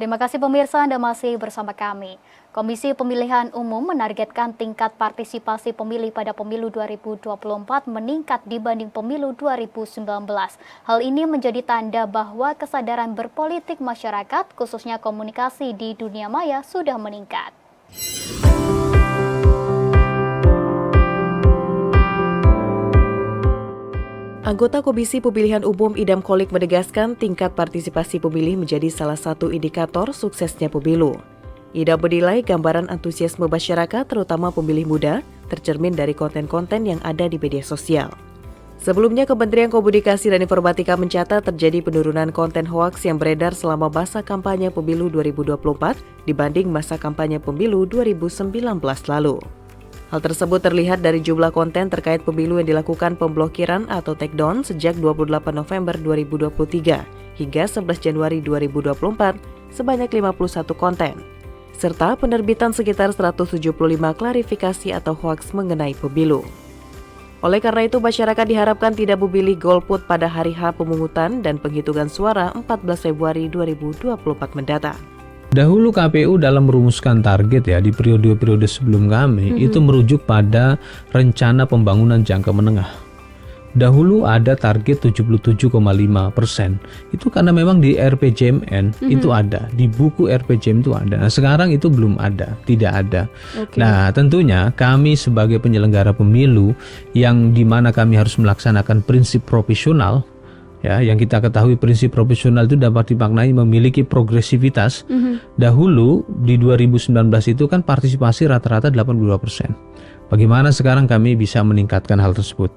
Terima kasih pemirsa, Anda masih bersama kami. Komisi Pemilihan Umum menargetkan tingkat partisipasi pemilih pada pemilu 2024 meningkat dibanding pemilu 2019. Hal ini menjadi tanda bahwa kesadaran berpolitik masyarakat, khususnya komunikasi di dunia maya, sudah meningkat. Anggota Komisi Pemilihan Umum Idam Kolik menegaskan tingkat partisipasi pemilih menjadi salah satu indikator suksesnya pemilu. Idam menilai gambaran antusiasme masyarakat, terutama pemilih muda, tercermin dari konten-konten yang ada di media sosial. Sebelumnya, Kementerian Komunikasi dan Informatika mencatat terjadi penurunan konten hoaks yang beredar selama masa kampanye pemilu 2024 dibanding masa kampanye pemilu 2019 lalu. Hal tersebut terlihat dari jumlah konten terkait pemilu yang dilakukan pemblokiran atau takedown sejak 28 November 2023 hingga 11 Januari 2024 sebanyak 51 konten, serta penerbitan sekitar 175 klarifikasi atau hoaks mengenai pemilu. Oleh karena itu, masyarakat diharapkan tidak memilih golput pada hari H pemungutan dan penghitungan suara 14 Februari 2024 mendatang. Dahulu KPU dalam merumuskan target di periode-periode sebelum kami itu merujuk pada rencana pembangunan jangka menengah. Dahulu ada target 77,5%. Itu karena memang di RPJMN itu ada, di buku RPJM itu ada. Nah, sekarang itu belum ada, tidak ada. Nah, tentunya kami sebagai penyelenggara pemilu yang dimana kami harus melaksanakan prinsip profesional. Yang kita ketahui prinsip profesional itu dapat dimaknai memiliki progresivitas. Dahulu di 2019 itu kan partisipasi rata-rata 82%. Bagaimana sekarang kami bisa meningkatkan hal tersebut?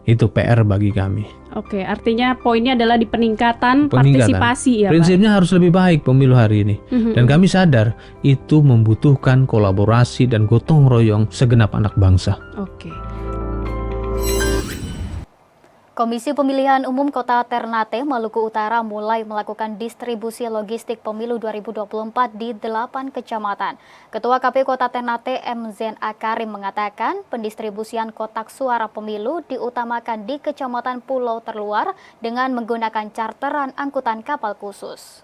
Itu PR bagi kami. Oke, artinya poinnya adalah di peningkatan partisipasi ya, Prinsipnya harus lebih baik pemilu hari ini. Dan kami sadar itu membutuhkan kolaborasi dan gotong royong segenap anak bangsa. Oke. Komisi Pemilihan Umum Kota Ternate, Maluku Utara mulai melakukan distribusi logistik pemilu 2024 di 8 kecamatan. Ketua KPU Kota Ternate M. Zen Akarim mengatakan pendistribusian kotak suara pemilu diutamakan di kecamatan pulau terluar dengan menggunakan charteran angkutan kapal khusus.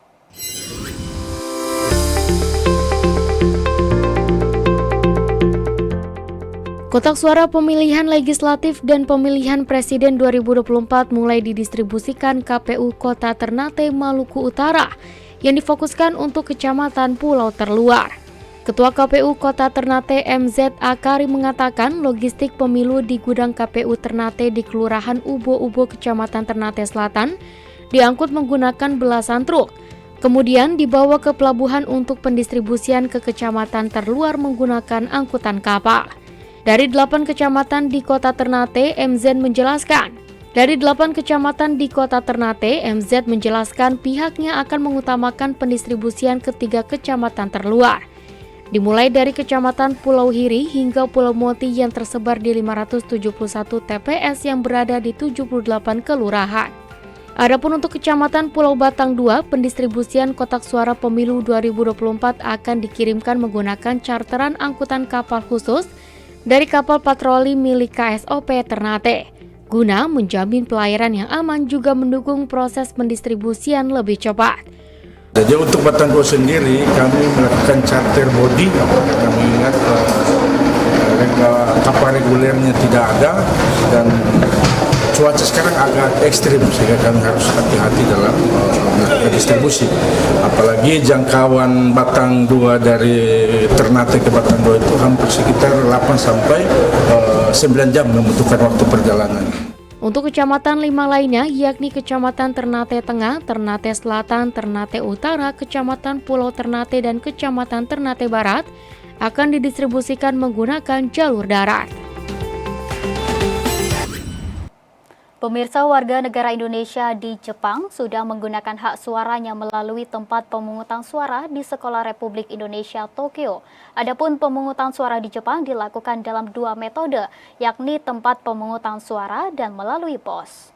Kotak suara pemilihan legislatif dan pemilihan presiden 2024 mulai didistribusikan KPU Kota Ternate, Maluku Utara yang difokuskan untuk kecamatan pulau terluar. Ketua KPU Kota Ternate MZ Akari mengatakan logistik pemilu di gudang KPU Ternate di Kelurahan Ubo-Ubo, Kecamatan Ternate Selatan diangkut menggunakan belasan truk. Kemudian dibawa ke pelabuhan untuk pendistribusian ke kecamatan terluar menggunakan angkutan kapal. Dari 8 kecamatan di Kota Ternate, MZ menjelaskan. MZ menjelaskan pihaknya akan mengutamakan pendistribusian ke 3 kecamatan terluar. Dimulai dari Kecamatan Pulau Hiri hingga Pulau Moti yang tersebar di 571 TPS yang berada di 78 kelurahan. Adapun untuk Kecamatan Pulau Batang 2, pendistribusian kotak suara pemilu 2024 akan dikirimkan menggunakan charteran angkutan kapal khusus dari kapal patroli milik KSOP Ternate, guna menjamin pelayaran yang aman juga mendukung proses pendistribusian lebih cepat. Jadi untuk Batang 2 sendiri kami melakukan charter body, mengingat kapal regulernya tidak ada dan cuaca sekarang agak ekstrim sehingga kami harus hati-hati dalam melakukan distribusi. Apalagi jangkauan Batang 2 dari Ternate ke Batang 2 itu hampir sekitar 8 sampai 9 jam membutuhkan waktu perjalanan. Untuk kecamatan 5 lainnya, yakni Kecamatan Ternate Tengah, Ternate Selatan, Ternate Utara, Kecamatan Pulau Ternate, dan Kecamatan Ternate Barat, akan didistribusikan menggunakan jalur darat. Pemirsa, warga negara Indonesia di Jepang sudah menggunakan hak suaranya melalui tempat pemungutan suara di Sekolah Republik Indonesia Tokyo. Adapun pemungutan suara di Jepang dilakukan dalam 2 metode, yakni tempat pemungutan suara dan melalui pos.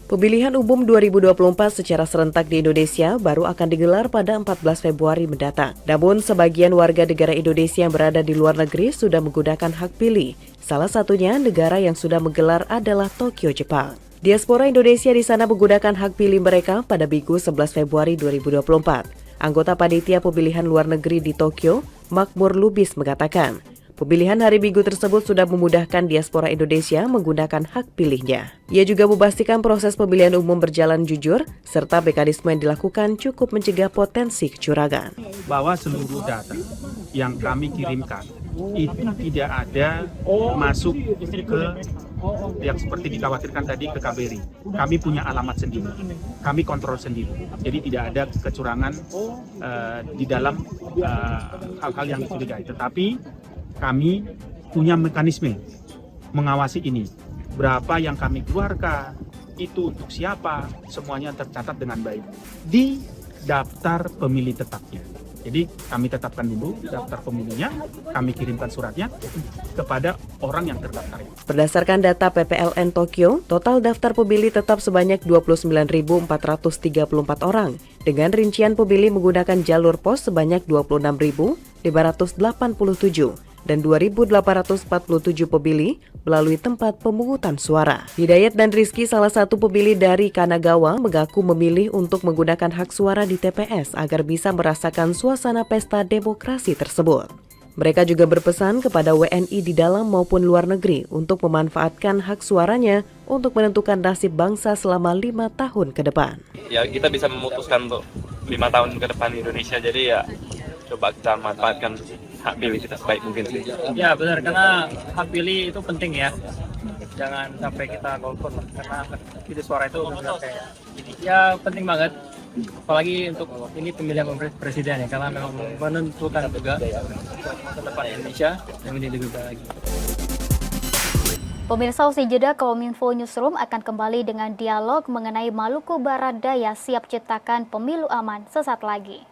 Pemilihan umum 2024 secara serentak di Indonesia baru akan digelar pada 14 Februari mendatang. Namun, sebagian warga negara Indonesia yang berada di luar negeri sudah menggunakan hak pilih. Salah satunya negara yang sudah menggelar adalah Tokyo, Jepang. Diaspora Indonesia di sana menggunakan hak pilih mereka pada Minggu 11 Februari 2024. Anggota Panitia Pemilihan Luar Negeri di Tokyo, Makmur Lubis mengatakan, pemilihan hari Minggu tersebut sudah memudahkan diaspora Indonesia menggunakan hak pilihnya. Ia juga memastikan proses pemilihan umum berjalan jujur, serta mekanisme yang dilakukan cukup mencegah potensi kecurangan. Bahwa seluruh data yang kami kirimkan itu tidak ada masuk ke yang seperti dikhawatirkan tadi ke KBRI. Kami punya alamat sendiri, kami kontrol sendiri. Jadi tidak ada kecurangan di dalam hal-hal yang dicurigai. Tetapi kami punya mekanisme mengawasi ini. Berapa yang kami keluarkan, itu untuk siapa, semuanya tercatat dengan baik di daftar pemilih tetapnya. Jadi kami tetapkan dulu daftar pemilihnya, kami kirimkan suratnya kepada orang yang terdaftar. Berdasarkan data PPLN Tokyo, total daftar pemilih tetap sebanyak 29.434 orang, dengan rincian pemilih menggunakan jalur pos sebanyak 26.587 dan 2.847 pemilih melalui tempat pemungutan suara. Hidayat dan Rizky, salah satu pemilih dari Kanagawa, mengaku memilih untuk menggunakan hak suara di TPS agar bisa merasakan suasana pesta demokrasi tersebut. Mereka juga berpesan kepada WNI di dalam maupun luar negeri untuk memanfaatkan hak suaranya untuk menentukan nasib bangsa selama 5 tahun ke depan. Ya, kita bisa memutuskan untuk 5 tahun ke depan di Indonesia, jadi ya coba kita manfaatkan hak pilih kita sebaik mungkin sih. Ya benar, karena hak pilih itu penting ya. Jangan sampai kita golput lah, karena hak pilih suara itu benar kayak ya penting banget. Apalagi untuk ini pemilihan presiden ya, karena memang menentukan juga masa depan Indonesia yang menjadi lebih baik lagi. Pemirsa, usai jeda, Kominfo Newsroom akan kembali dengan dialog mengenai Maluku Barat Daya siap ciptakan pemilu aman sesaat lagi.